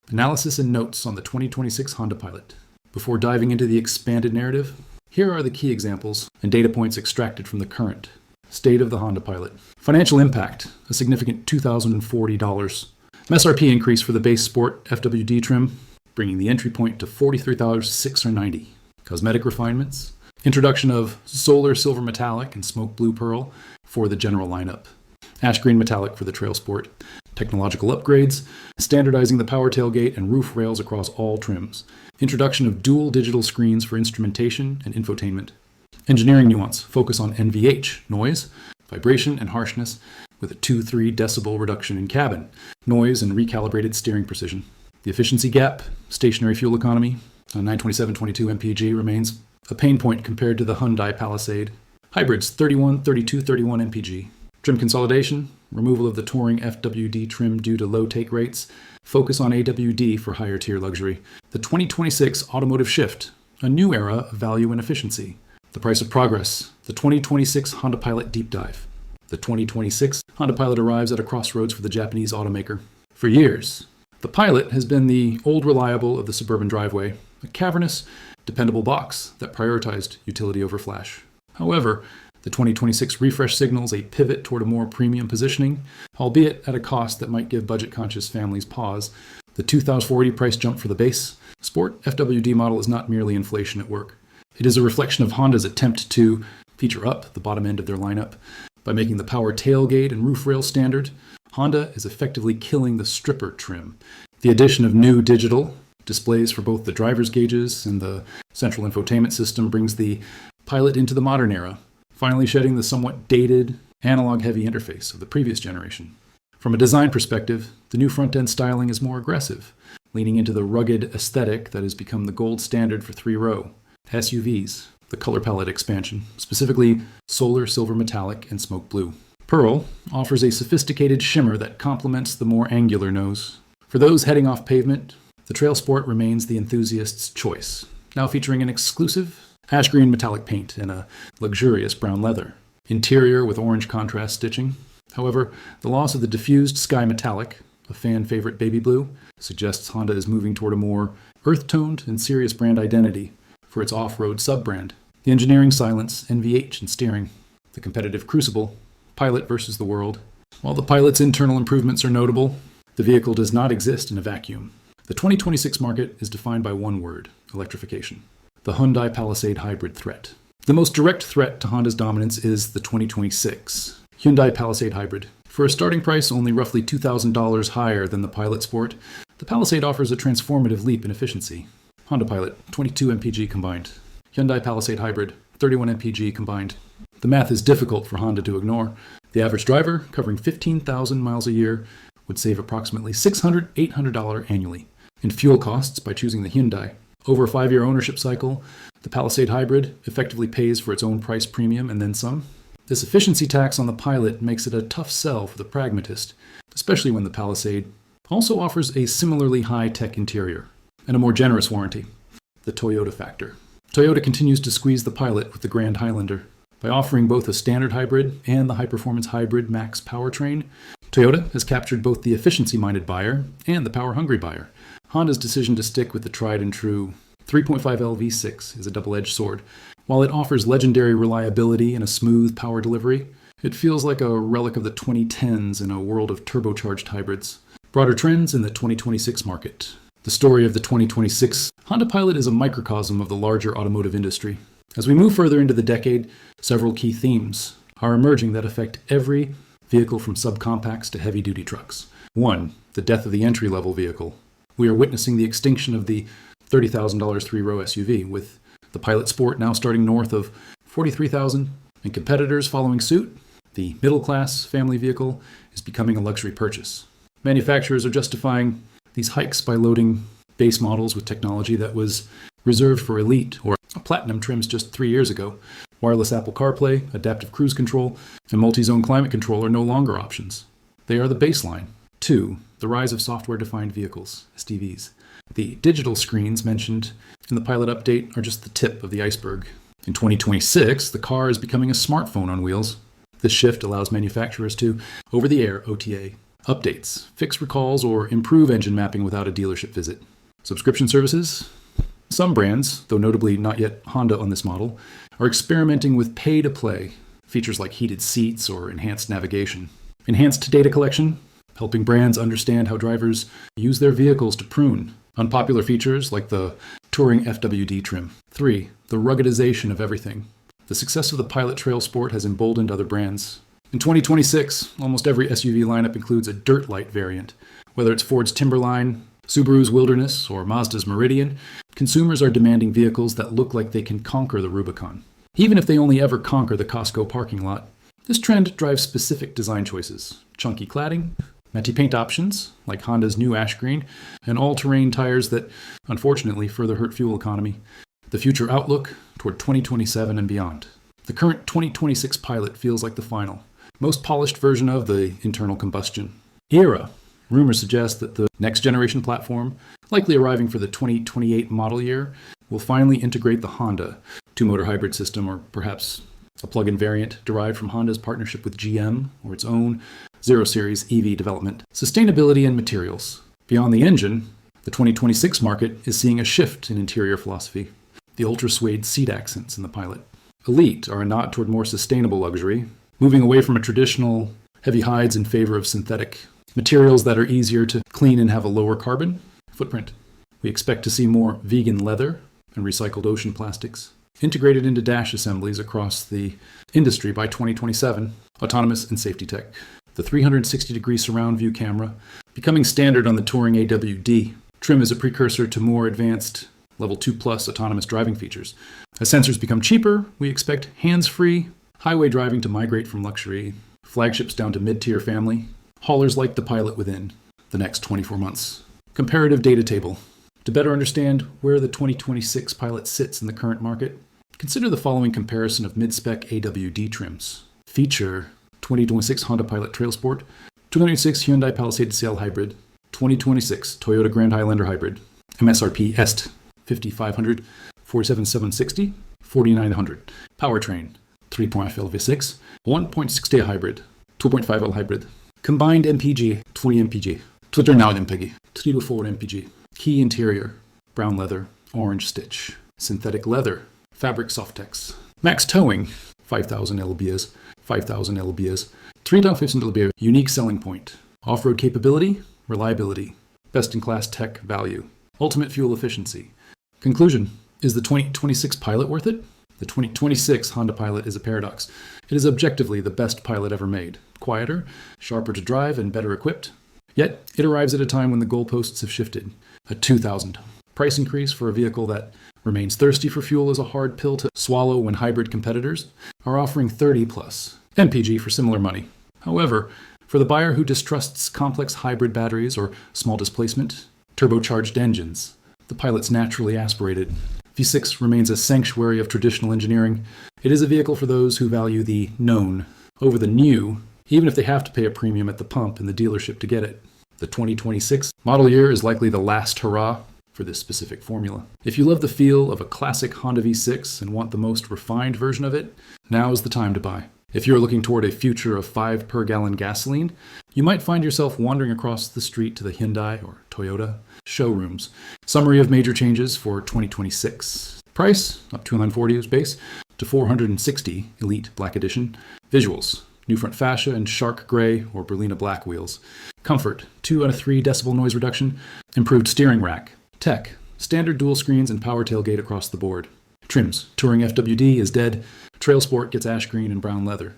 Analysis and notes on the 2026 Honda Pilot. Before diving into the expanded narrative, here are the key examples and data points extracted from the current state of the Honda Pilot. Financial impact, a significant $2,040. MSRP increase for the base Sport FWD trim, bringing the entry point to $43,690. Cosmetic refinements, introduction of solar silver metallic and smoke blue pearl for the general lineup. Ash green metallic for the Trail Sport. Technological upgrades, standardizing the power tailgate and roof rails across all trims. Introduction of dual digital screens for instrumentation and infotainment. Engineering nuance, focus on NVH, noise, vibration, and harshness, with a 2-3 decibel reduction in cabin, noise, and recalibrated steering precision. The efficiency gap, stationary fuel economy, on 927/22 mpg remains a pain point compared to the Hyundai Palisade. Hybrids, 31, 32, 31 mpg. Trim consolidation, removal of the touring FWD trim due to low take rates, focus on AWD for higher tier luxury. The 2026 automotive shift, a new era of value and efficiency. The price of progress, the 2026 Honda Pilot deep dive. The 2026 Honda Pilot arrives at a crossroads for the Japanese automaker. For years, the Pilot has been the old reliable of the suburban driveway, a cavernous, dependable box that prioritized utility over flash. However, the 2026 refresh signals a pivot toward a more premium positioning, albeit at a cost that might give budget-conscious families pause. The $2,040 price jump for the base Sport FWD model is not merely inflation at work. It is a reflection of Honda's attempt to feature up the bottom end of their lineup. By making the power tailgate and roof rail standard, Honda is effectively killing the stripper trim. The addition of new digital displays for both the driver's gauges and the central infotainment system brings the Pilot into the modern era, finally shedding the somewhat dated, analog-heavy interface of the previous generation. From a design perspective, the new front-end styling is more aggressive, leaning into the rugged aesthetic that has become the gold standard for three-row SUVs. The color palette expansion, specifically solar silver metallic and smoke blue. Pearl offers a sophisticated shimmer that complements the more angular nose. For those heading off pavement, the Trail Sport remains the enthusiast's choice, now featuring an exclusive ash green metallic paint and a luxurious brown leather. Interior with orange contrast stitching. However, the loss of the diffused sky metallic, a fan favorite baby blue, suggests Honda is moving toward a more earth-toned and serious brand identity for its off-road sub-brand. The engineering silence, NVH, and steering. The competitive crucible, Pilot versus the world. While the Pilot's internal improvements are notable, the vehicle does not exist in a vacuum. The 2026 market is defined by one word: electrification. The Hyundai Palisade hybrid threat. The most direct threat to Honda's dominance is the 2026 Hyundai Palisade hybrid. For a starting price only roughly $2,000 higher than the Pilot Sport, the Palisade offers a transformative leap in efficiency. Honda Pilot, 22 mpg combined. Hyundai Palisade hybrid, 31 mpg combined. The math is difficult for Honda to ignore. The average driver, covering 15,000 miles a year, would save approximately $600, $800 annually in fuel costs by choosing the Hyundai. Over a 5-year ownership cycle, the Palisade hybrid effectively pays for its own price premium and then some. This efficiency tax on the Pilot makes it a tough sell for the pragmatist, especially when the Palisade also offers a similarly high-tech interior and a more generous warranty. The Toyota factor. Toyota continues to squeeze the Pilot with the Grand Highlander. By offering both a standard hybrid and the high-performance hybrid Max powertrain, Toyota has captured both the efficiency-minded buyer and the power-hungry buyer. Honda's decision to stick with the tried-and-true 3.5L V6 is a double-edged sword. While it offers legendary reliability and a smooth power delivery, it feels like a relic of the 2010s in a world of turbocharged hybrids. Broader trends in the 2026 market. The story of the 2026 Honda Pilot is a microcosm of the larger automotive industry. As we move further into the decade, several key themes are emerging that affect every vehicle from subcompacts to heavy-duty trucks. 1. The death of the entry-level vehicle. We are witnessing the extinction of the $30,000 three-row SUV, with the Pilot Sport now starting north of $43,000 and competitors following suit. The middle-class family vehicle is becoming a luxury purchase. Manufacturers are justifying these hikes by loading base models with technology that was reserved for elite or platinum trims just 3 years ago. Wireless Apple CarPlay, adaptive cruise control, and multi-zone climate control are no longer options. They are the baseline. 2. The rise of software-defined vehicles, SDVs. The digital screens mentioned in the Pilot update are just the tip of the iceberg. In 2026, the car is becoming a smartphone on wheels. This shift allows manufacturers to, over-the-air OTA, updates, fix recalls, or improve engine mapping without a dealership visit. Subscription services. Some brands, though notably not yet Honda on this model, are experimenting with pay-to-play, features like heated seats or enhanced navigation. Enhanced data collection, helping brands understand how drivers use their vehicles to prune. Unpopular features like the Touring FWD trim. 3. The ruggedization of everything. The success of the Pilot Trail Sport has emboldened other brands. In 2026, almost every SUV lineup includes a dirt light variant. Whether it's Ford's Timberline, Subaru's Wilderness, or Mazda's Meridian, consumers are demanding vehicles that look like they can conquer the Rubicon. Even if they only ever conquer the Costco parking lot. This trend drives specific design choices. Chunky cladding, matte paint options, like Honda's new ash green, and all-terrain tires that, unfortunately, further hurt fuel economy. The future outlook toward 2027 and beyond. The current 2026 Pilot feels like the final, most polished version of the internal combustion era. Rumors suggest that the next generation platform, likely arriving for the 2028 model year, will finally integrate the Honda two-motor hybrid system, or perhaps a plug-in variant derived from Honda's partnership with GM or its own Zero Series EV development. Sustainability and materials. Beyond the engine, the 2026 market is seeing a shift in interior philosophy. The ultra-suede seat accents in the Pilot. Elite are a nod toward more sustainable luxury, moving away from a traditional heavy hides in favor of synthetic materials that are easier to clean and have a lower carbon footprint. We expect to see more vegan leather and recycled ocean plastics integrated into dash assemblies across the industry by 2027. Autonomous and safety tech. The 360-degree surround view camera becoming standard on the Touring AWD. Trim is a precursor to more advanced Level 2 Plus autonomous driving features. As sensors become cheaper, we expect hands-free highway driving to migrate from luxury flagships down to mid-tier family haulers like the Pilot within the next 24 months. Comparative data table. To better understand where the 2026 Pilot sits in the current market, consider the following comparison of mid-spec AWD trims. Feature 2026 Honda Pilot Trail Sport, 2026 Hyundai Palisade CL Hybrid, 2026 Toyota Grand Highlander Hybrid, MSRP EST 5500, 47760, 4900. Powertrain 3.5L V6, 1.6T hybrid, 2.5L hybrid. Combined MPG 20 MPG. Twitter now MPG 3 to 4 MPG. Key interior brown leather, orange stitch, synthetic leather, fabric Softex. Max towing 5000 lbs, 5000 lbs, 3000 lbs. Unique selling point: off-road capability, reliability, best-in-class tech value, ultimate fuel efficiency. Conclusion: is the 2026 Pilot worth it? The 2026 Honda Pilot is a paradox. It is objectively the best Pilot ever made. Quieter, sharper to drive, and better equipped. Yet, it arrives at a time when the goalposts have shifted. A $2,000 price increase for a vehicle that remains thirsty for fuel is a hard pill to swallow when hybrid competitors are offering 30 plus MPG for similar money. However, for the buyer who distrusts complex hybrid batteries or small displacement, turbocharged engines, the Pilot's naturally aspirated V6 remains a sanctuary of traditional engineering. It is a vehicle for those who value the known over the new, even if they have to pay a premium at the pump in the dealership to get it. The 2026 model year is likely the last hurrah for this specific formula. If you love the feel of a classic Honda V6 and want the most refined version of it, now is the time to buy. If you're looking toward a future of 5 per gallon gasoline, you might find yourself wandering across the street to the Hyundai or Toyota showrooms. Summary of major changes for 2026. Price, up to $240 base to $460 Elite Black Edition. Visuals, new front fascia and shark gray or Berlina black wheels. Comfort, 2 out of 3 decibel noise reduction. Improved steering rack. Tech, standard dual screens and power tailgate across the board. Trims, Touring FWD is dead. Trail Sport gets ash green and brown leather.